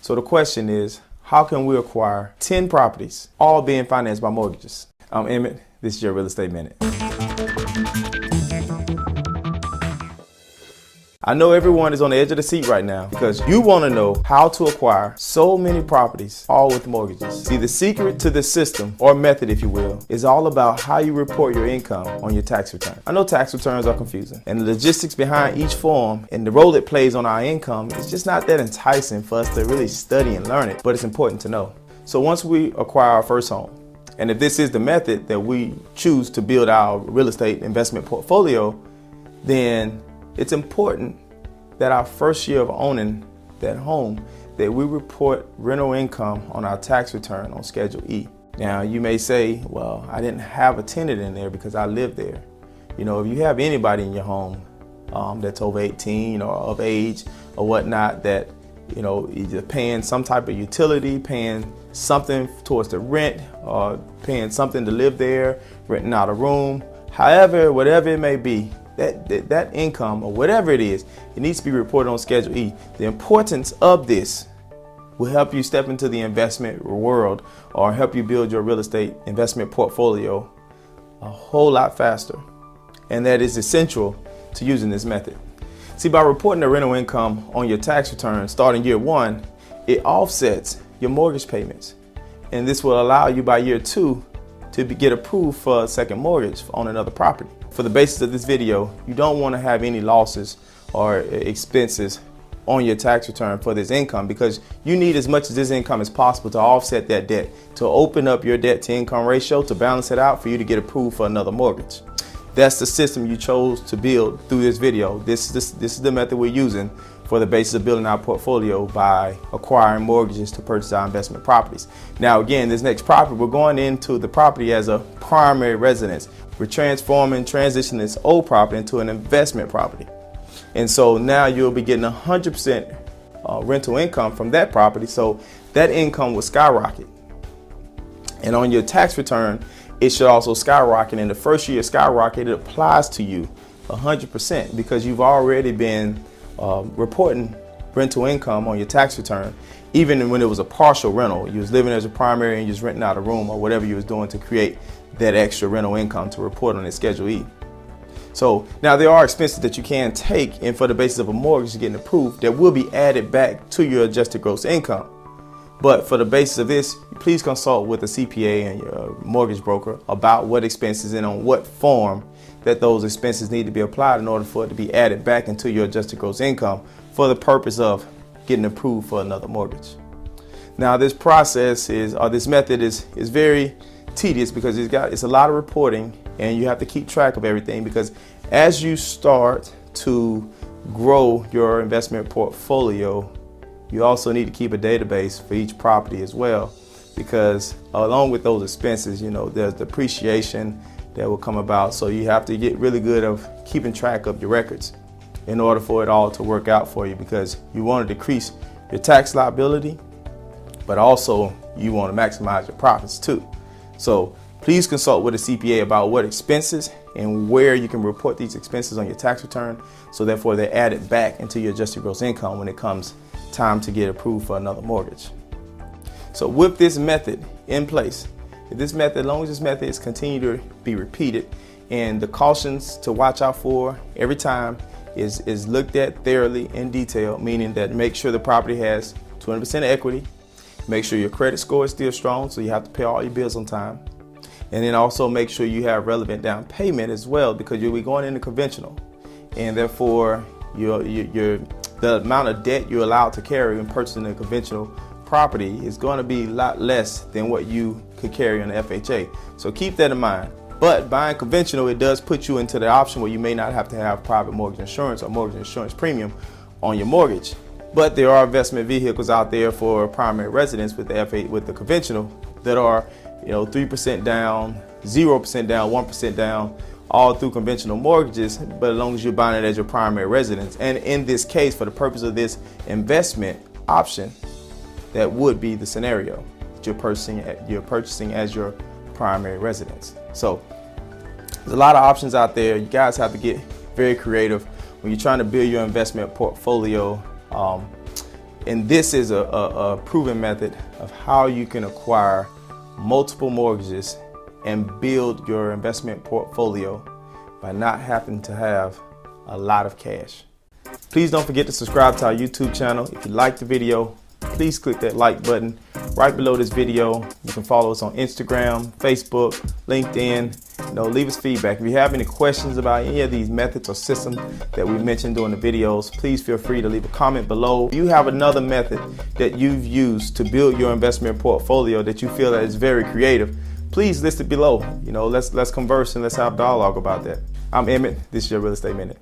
So the question is, how can we acquire 10 properties, all being financed by mortgages? I'm Emmitt. This is your Real Estate Minute. I know everyone is on the edge of the seat right now because you want to know how to acquire so many properties, all with mortgages. See, the secret to this system, or method if you will, is all about how you report your income on your tax return. I know tax returns are confusing, and the logistics behind each form and the role it plays on our income is just not that enticing for us to really study and learn it, but it's important to know. So once we acquire our first home, and if this is the method that we choose to build our real estate investment portfolio, then it's important that our first year of owning that home, that we report rental income on our tax return on Schedule E. Now, you may say, well, I didn't have a tenant in there because I lived there. You know, if you have anybody in your home that's over 18 or of age or whatnot, that, you know, either paying some type of utility, paying something towards the rent, or paying something to live there, renting out a room, however, whatever it may be, that income or whatever it is, it needs to be reported on Schedule E. The importance of this will help you step into the investment world or help you build your real estate investment portfolio a whole lot faster. And that is essential to using this method. See, by reporting the rental income on your tax return starting year one, it offsets your mortgage payments. And this will allow you by year two to get approved for a second mortgage on another property. For the basis of this video, you don't want to have any losses or expenses on your tax return for this income, because you need as much of this income as possible to offset that debt, to open up your debt to income ratio, to balance it out for you to get approved for another mortgage. That's the system you chose to build through this video. This is the method we're using for the basis of building our portfolio by acquiring mortgages to purchase our investment properties. Now again, this next property, we're going into the property as a primary residence. We're transitioning this old property into an investment property. And so now you'll be getting 100% rental income from that property. So that income will skyrocket. And on your tax return, it should also skyrocket. In the first year skyrocket, it applies to you 100% because you've already been reporting rental income on your tax return, even when it was a partial rental. You was living as a primary and you was renting out a room or whatever you was doing to create that extra rental income to report on the Schedule E. So now there are expenses that you can take, and for the basis of a mortgage getting approved, that will be added back to your adjusted gross income. But for the basis of this, please consult with a CPA and your mortgage broker about what expenses and on what form that those expenses need to be applied in order for it to be added back into your adjusted gross income for the purpose of getting approved for another mortgage. Now this process this method is very tedious because it's a lot of reporting, and you have to keep track of everything, because as you start to grow your investment portfolio, you also need to keep a database for each property as well, because along with those expenses, you know, there's depreciation that will come about. So you have to get really good of keeping track of your records in order for it all to work out for you, because you want to decrease your tax liability, but also you want to maximize your profits too. So please consult with a CPA about what expenses and where you can report these expenses on your tax return, so therefore they're added back into your adjusted gross income when it comes time to get approved for another mortgage. So with this method in place, as long as this method is continued to be repeated, and the cautions to watch out for every time is looked at thoroughly in detail, meaning that make sure the property has 200% equity, make sure your credit score is still strong, so you have to pay all your bills on time, and then also make sure you have relevant down payment as well, because you'll be going into conventional, and therefore the amount of debt you're allowed to carry when purchasing a conventional property is going to be a lot less than what you could carry on the FHA. So keep that in mind. But buying conventional, it does put you into the option where you may not have to have private mortgage insurance or mortgage insurance premium on your mortgage. But there are investment vehicles out there for primary residence with the conventional that are, 3% down, 0% down, 1% down, all through conventional mortgages, but as long as you're buying it as your primary residence. And in this case, for the purpose of this investment option, that would be the scenario that you're purchasing as your primary residence. So there's a lot of options out there. You guys have to get very creative when you're trying to build your investment portfolio. And this is a proven method of how you can acquire multiple mortgages and build your investment portfolio by not having to have a lot of cash. Please don't forget to subscribe to our YouTube channel. If you like the video, please click that like button right below this video. You can follow us on Instagram, Facebook, LinkedIn. Leave us feedback. If you have any questions about any of these methods or systems that we mentioned during the videos, please feel free to leave a comment below. If you have another method that you've used to build your investment portfolio that you feel that is very creative, please list it below. Let's converse and let's have dialogue about that. I'm Emmitt. This is your Real Estate Minute.